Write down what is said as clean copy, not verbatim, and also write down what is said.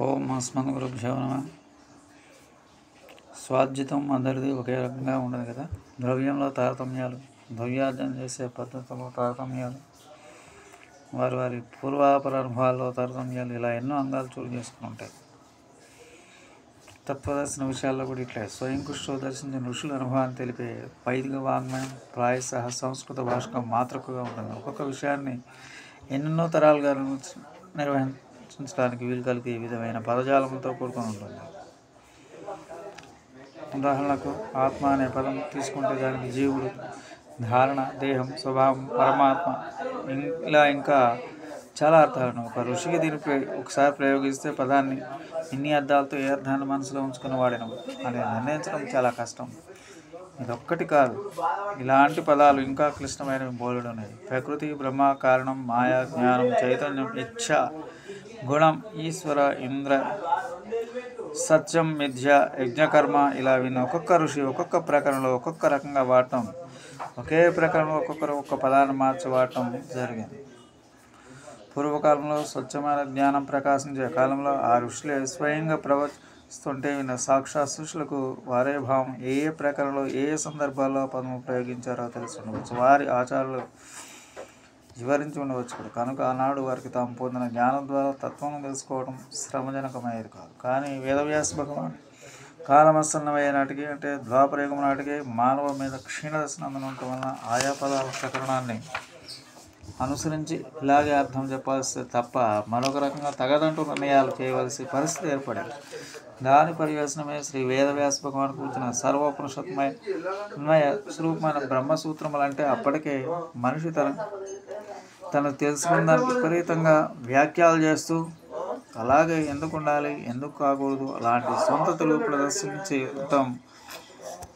ఓం అస్మద్గురుభ్యో నమః. స్వాధ్జితం అందరిది ఒకే రకంగా ఉండదు కదా. ద్రవ్యంలో తారతమ్యాలు, ద్రవ్యార్జన చేసే పద్ధతుల్లో తారతమ్యాలు, వారి వారి పూర్వాపర అనుభవాల్లో తారతమ్యాలు, ఇలా ఎన్నో అంగాలు చోటు చేసుకుని ఉంటాయి. తత్వదర్శన విషయాల్లో కూడా ఇట్లే. స్వయం కృషితో దర్శించిన ఋషుల అనుభవాన్ని తెలిపే వైదిక వాంగ్మయం ప్రాయశః సంస్కృత భాషకు మాతృకగా ఉంటుంది. ఒక్కొక్క విషయాన్ని ఎన్నెన్నో తరాలుగా నిర్వహించడానికి వీలు కలిగే విధమైన పదజాలంతో కూడుకొని ఉంటుంది. ఉదాహరణకు ఆత్మ అనే పదం తీసుకుంటే దానికి జీవుడు, ధారణ, దేహం, స్వభావం, పరమాత్మ, ఇలా ఇంకా చాలా అర్థాలను ఒక ఋషికి దీన్ని ఒకసారి ప్రయోగిస్తే పదాన్ని ఇన్ని అర్థాలతో ఏ అర్థాన్ని మనసులో ఉంచుకుని వాడినవు అని నిర్ణయించడం చాలా కష్టం. ఇదొక్కటి కాదు, ఇలాంటి పదాలు ఇంకా క్లిష్టమైనవి బోలెడు ఉన్నాయి. ప్రకృతి, బ్రహ్మ, కారణం, మాయా, జ్ఞానం, చైతన్యం, ఇచ్ఛ, గుణం, ఈశ్వర, ఇంద్ర, సత్యం, మిథ్య, యజ్ఞకర్మ, ఇలా విన్న ఒక్కొక్క ఋషి ఒక్కొక్క ప్రకరణలో ఒక్కొక్క రకంగా వాడటం, ఒకే ప్రకరణలో ఒక్కొక్కరు ఒక్క పదాన్ని మార్చి వాడటం జరిగింది. పూర్వకాలంలో స్వచ్ఛమైన జ్ఞానం ప్రకాశించే కాలంలో ఆ ఋషులే స్వయంగా ప్రవచిస్తుంటే విన్న సాక్షాత్ శిష్యులకు వారే భావం ఏ ఏ ప్రకరణలో ఏ ఏ సందర్భాల్లో పదము ప్రయోగించారో తెలిసి ఉండవచ్చు. వారి ఆచారాలు వివరించి ఉండవచ్చు కూడా. కనుక ఆనాడు వారికి తాము పొందిన జ్ఞానం ద్వారా తత్వం తెలుసుకోవడం శ్రమజనకమయ్యేది కాదు. కానీ వేదవ్యాస భగవాన్ కాలమసన్నమయ్యే నాటికి, అంటే ద్వాపరయుగం నాటికి మానవ మీద క్షీణదశను అందనుండటం వలన ఆయా పదాల ప్రకరణాన్ని అనుసరించి ఇలాగే అర్థం చెప్పాల్సి తప్ప మరొక రకంగా తగదంటూ నిర్ణయాలు చేయవలసి పరిస్థితి ఏర్పడింది. దాని పర్యవసనమే శ్రీ వేదవ్యాస భగవాన్ కూర్చున్న సర్వోపనిషత్మయ స్వరూపమైన బ్రహ్మసూత్రములు. అంటే అప్పటికే మనిషి తను తెలుసుకున్న దానికి విపరీతంగా వ్యాఖ్యలు చేస్తూ అలాగే ఎందుకు ఉండాలి, ఎందుకు కాకూడదు, అలాంటి సొంత తెలుగు ప్రదర్శించడం